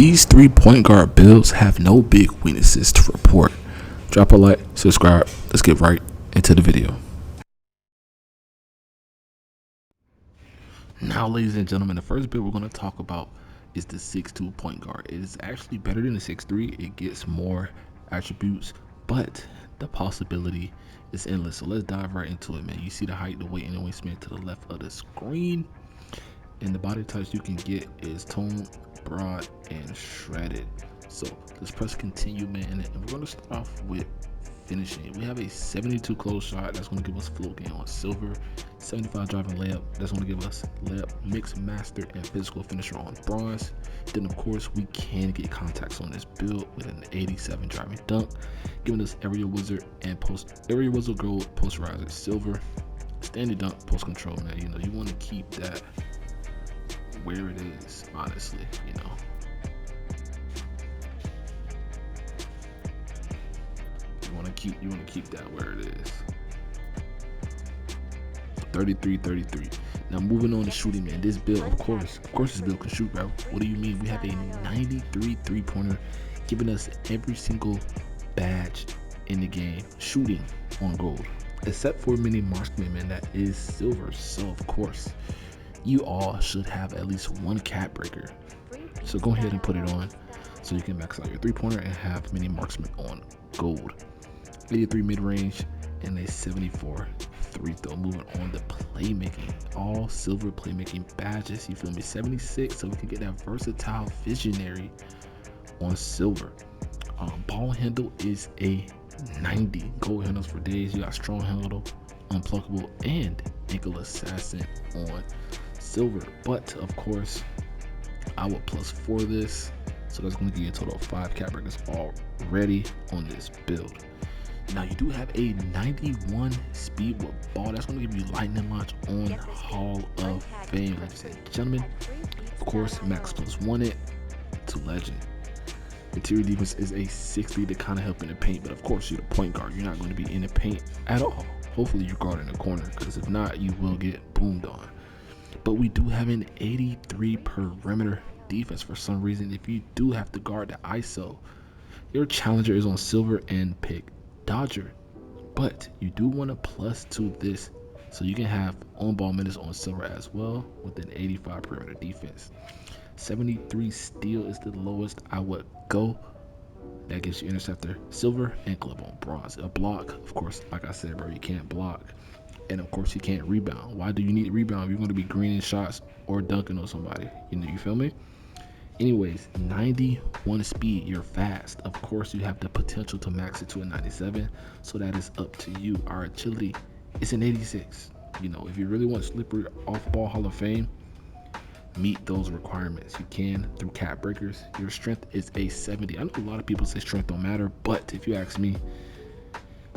These 3 point guard builds have no big weaknesses to report. Drop a like, subscribe. Let's get right into the video. Now, ladies and gentlemen, the first build we're going to talk about is the 6'2 point guard. It is actually better than the 6'3. It gets more attributes, but the possibility is endless. So let's dive right into it, man. You see the height, the weight, and the wingspan to the left of the screen. And the body types you can get is toned, broad, and shredded. So let's press continue, man, and we're going to start off with finishing. We have a 72 close shot that's going to give us float game on silver, 75 driving layup that's going to give us layup, mixed master, and physical finisher on bronze. Then of course we can get contacts on this build with an 87 driving dunk, giving us area wizard and area wizard gold, posterizer silver, standing dunk, post control, man. You know, you want to keep that where it is, honestly, you know. You want to keep that where it is. 33-33. Now moving on to shooting, man. This build, of course this build can shoot, bro. What do you mean? We have a 93 3-pointer, giving us every single badge in the game shooting on gold, except for mini marksman, man. That is silver. So of course you all should have at least one cap breaker. So go ahead and put it on so you can max out your 3-pointer and have mini marksman on gold. 83 mid-range and a 74 3-throw. Moving on to playmaking, all silver playmaking badges, you feel me? 76, so we can get that versatile visionary on silver. Ball handle is a 90. Gold handles for days. You got strong handle, unpluckable, and ankle assassin on silver. But of course I would +4 this, so that's going to give you a total of 5 cap breakers already on this build. Now you do have a 91 speed with ball. That's going to give you lightning launch on Hall of Fame, ladies and gentlemen. Of course, max +1 it to legend. Interior defense is a 60 to kind of help in the paint, but of course you're the point guard. You're not going to be in the paint at all. Hopefully you're guarding the corner, because if not, you will get boomed on. But we do have an 83 perimeter defense for some reason. If you do have to guard the ISO, your challenger is on silver and pick Dodger, but you do want to +2 this so you can have on-ball minutes on silver as well with an 85 perimeter defense. 73 steal is the lowest I would go. That gives you interceptor silver and club on bronze. A block, of course, like I said, bro, you can't block, and of course you can't rebound. Why do you need rebound? You're going to be greening shots or dunking on somebody, you feel me? Anyways, 91 speed, you're fast. Of course, you have the potential to max it to a 97, so that is up to you. Our agility is an 86. You know, if you really want slippery off-ball Hall of Fame, meet those requirements. You can through cap breakers. Your strength is a 70. I know a lot of people say strength don't matter, but if you ask me,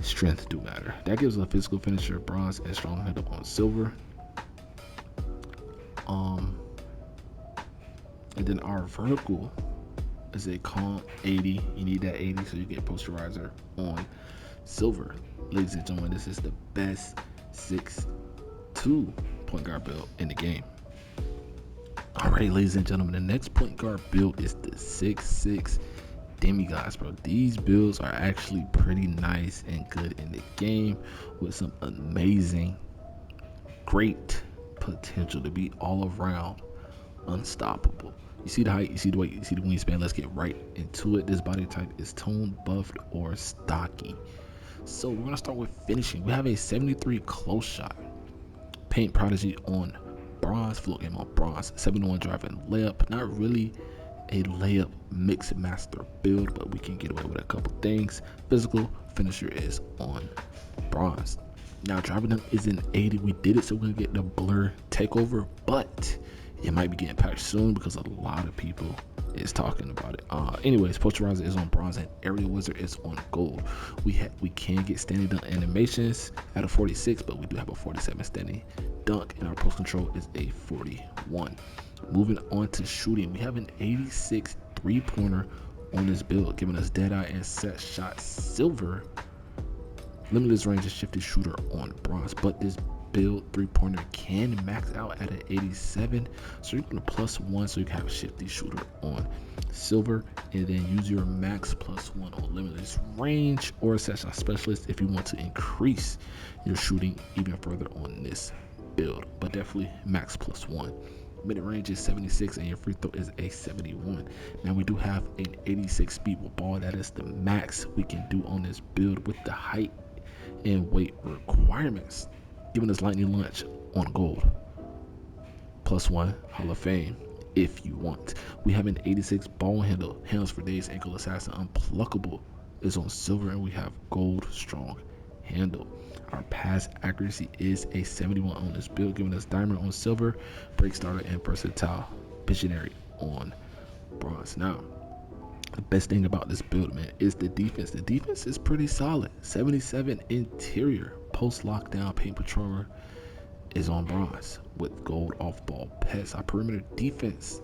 strength do matter. That gives a physical finisher bronze and strong head up on silver. And then our vertical is a calm 80. You need that 80 so you get posterizer on silver. Ladies and gentlemen, this is the best 6'2 point guard build in the game. All right, ladies and gentlemen, the next point guard build is the 6'6 demigods, bro. These builds are actually pretty nice and good in the game with some amazing, great potential to be all around unstoppable. You see the height, you see the weight, you see the wingspan. Let's get right into it. This body type is toned, buffed, or stocky. So we're gonna start with finishing. We have a 73 close shot, paint prodigy on bronze, float game on bronze, 71 driving layup. Not really a layup mixed master build, but we can get away with a couple things. Physical finisher is on bronze. Now driving them is an 80. We did it so we're gonna get the blur takeover, but it might be getting patched soon because a lot of people is talking about it. Anyways, posterizer is on bronze and area wizard is on gold. We can get standing dunk animations at a 46, but we do have a 47 standing dunk, and our post control is a 41. Moving on to shooting, we have an 86 3-pointer on this build, giving us dead eye and set shot silver, limitless range and shifted shooter on bronze. But this build 3-pointer can max out at an 87, so you're gonna +1 so you can have a shifty shooter on silver, and then use your max +1 on limitless range or set shot specialist if you want to increase your shooting even further on this build, but definitely max +1. Mid range is 76 and your free throw is a 71. Now we do have an 86 speed with ball. That is the max we can do on this build with the height and weight requirements, giving us lightning launch on gold. +1 Hall of Fame if you want. We have an 86 ball handle, hands for days, ankle assassin, unpluckable is on silver, and we have gold strong handle. Our pass accuracy is a 71 on this build, giving us diamond on silver, break starter, and versatile visionary on bronze. Now, the best thing about this build, man, is the defense. The defense is pretty solid. 77 interior, post lockdown paint patroller is on bronze with gold off ball pets. Our perimeter defense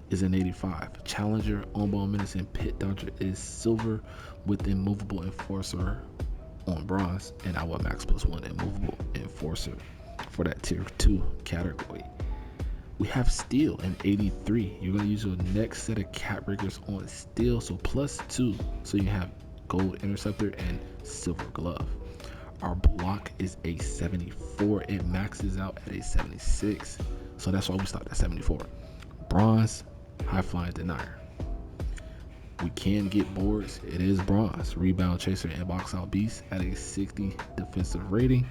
is an 85. Challenger, on ball menace, and pit dodger is silver with immovable enforcer on bronze, and our max +1 immovable enforcer for that tier 2 category. We have steel in 83. You're going to use your next set of cap breakers on steel, so +2, so you have gold interceptor and silver glove. Our block is a 74. It maxes out at a 76, so that's why we stopped at 74. Bronze, high flying denier. We can get boards. It is bronze. Rebound chaser and box out beast at a 60 defensive rating.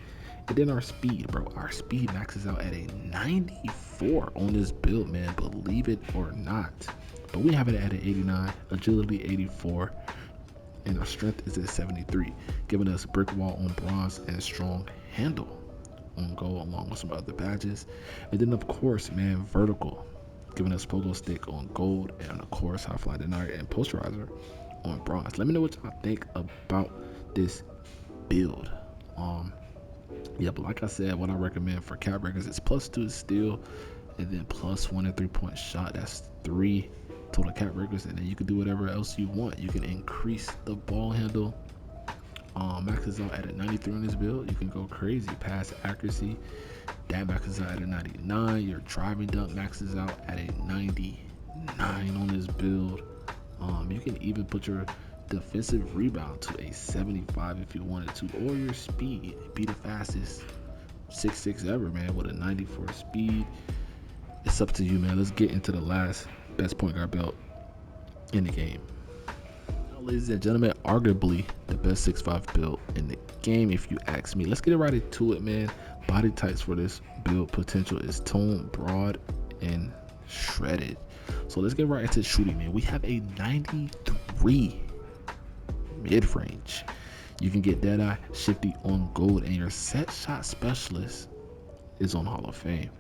And then our speed, bro. Our speed maxes out at a 94 on this build, man. Believe it or not. But we have it at an 89. Agility 84. And our strength is at 73, giving us brick wall on bronze and strong handle on gold, along with some other badges. And then of course, man, vertical, giving us pogo stick on gold, and of course high fly denier and posterizer on bronze. Let me know what y'all think about this build. Yeah, but like I said, what I recommend for cap breakers is +2 steel, and then +1 and 3-point shot. That's 3 total cap breakers, and then you can do whatever else you want. You can increase the ball handle, maxes out at a 93 on this build. You can go crazy. Pass accuracy, that maxes out at a 99. Your driving dunk maxes out at a 99 on this build. You can even put your defensive rebound to a 75 if you wanted to, or your speed, be the fastest 6'6" ever, man, with a 94 speed. It's up to you, man. Let's get into the last best point guard belt in the game. Now, ladies and gentlemen, arguably the best 6'5" build in the game, if you ask me. Let's get right into it, man. Body types for this build potential is tone, broad, and shredded. So let's get right into shooting, man. We have a 93 mid-range. You can get Deadeye, Shifty on gold, and your set shot specialist is on Hall of Fame.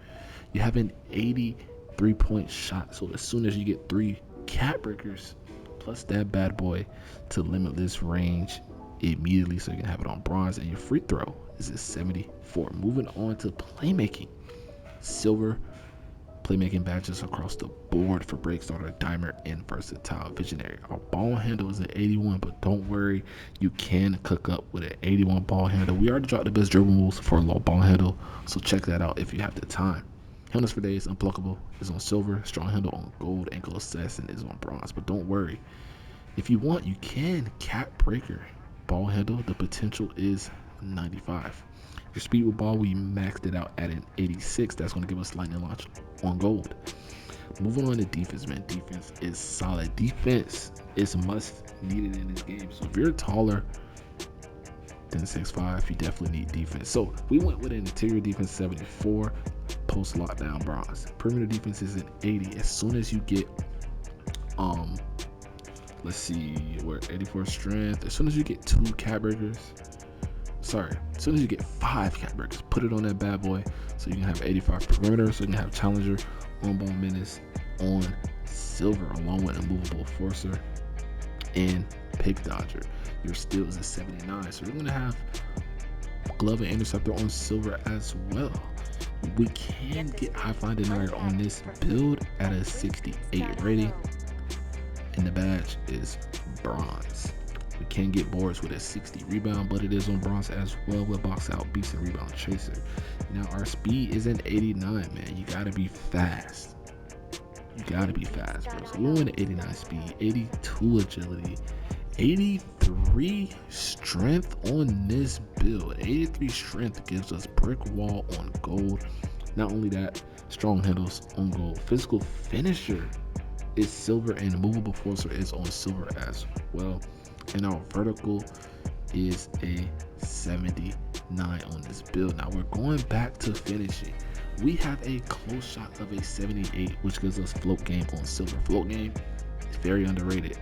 You have an 83-point shot, so as soon as you get 3 cap breakers plus that bad boy to limitless range immediately, so you can have it on bronze, and your free throw is a 74. Moving on to playmaking, silver playmaking badges across the board for break starter, dimer, and versatile visionary. Our ball handle is an 81, but don't worry, you can cook up with an 81 ball handle. We already dropped the best dribble moves for a low ball handle, so check that out if you have the time. Handles for days, unpluckable is on silver, strong handle on gold, ankle assassin is on bronze. But don't worry, if you want, you can cap breaker ball handle. The potential is 95. Your speed with ball, we maxed it out at an 86. That's going to give us lightning launch on gold. Moving on to defense, man. Defense is solid. Defense is must needed in this game. So if you're taller than 6'5", you definitely need defense. So we went with an interior defense 74, post lockdown bronze. Perimeter defense is an 80. As soon as you get let's see, we're 84 strength. As soon as you get 2 cap breakers, as soon as you get 5 cap breakers, put it on that bad boy, so you can have 85 perimeter, so you can have challenger, on ball menace on silver, along with immovable enforcer and pick dodger. Your steal is a 79, so you're gonna have glove and interceptor on silver as well. We can get high flying denier on this build at a 68 rating, and the badge is bronze. We can get boards with a 60 rebound, but it is on bronze as well with box out beast and rebound chaser. Now our speed is an 89, man. You gotta be fast. You gotta be fast, bro. So we went at 89 speed, 82 agility, 83 strength on this build. 83 strength gives us brick wall on gold. Not only that, strong handles on gold. Physical finisher is silver, and movable forcer is on silver as well. And our vertical is a 79 on this build. Now we're going back to finishing. We have a close shot of a 78, which gives us float game on silver. Float game is very underrated.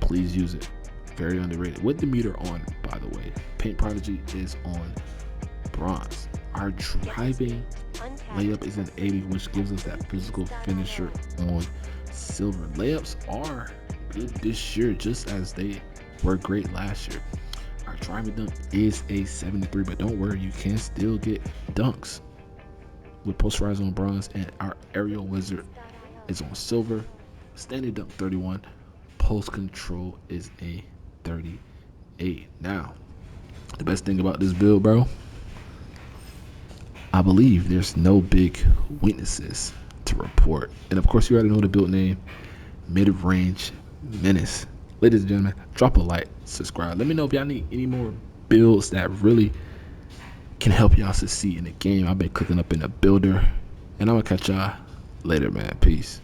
Please use it. Very underrated. With the meter on, by the way. Paint Prodigy is on bronze. Our driving layup is an 80, which gives us that physical finisher on silver. Layups are good this year, just as they were great last year. Our driving dunk is a 73, but don't worry, you can still get dunks with posterize on bronze, and our aerial wizard is on silver. Standing dunk 31, post control is a 38. Now, the best thing about this build, bro, I believe there's no big weaknesses to report. And of course, you already know the build name, Mid-Range Menace. Ladies and gentlemen, drop a like, subscribe. Let me know if y'all need any more builds that really can help y'all succeed in the game. I've been cooking up in the builder, and I'm gonna catch y'all later, man. Peace.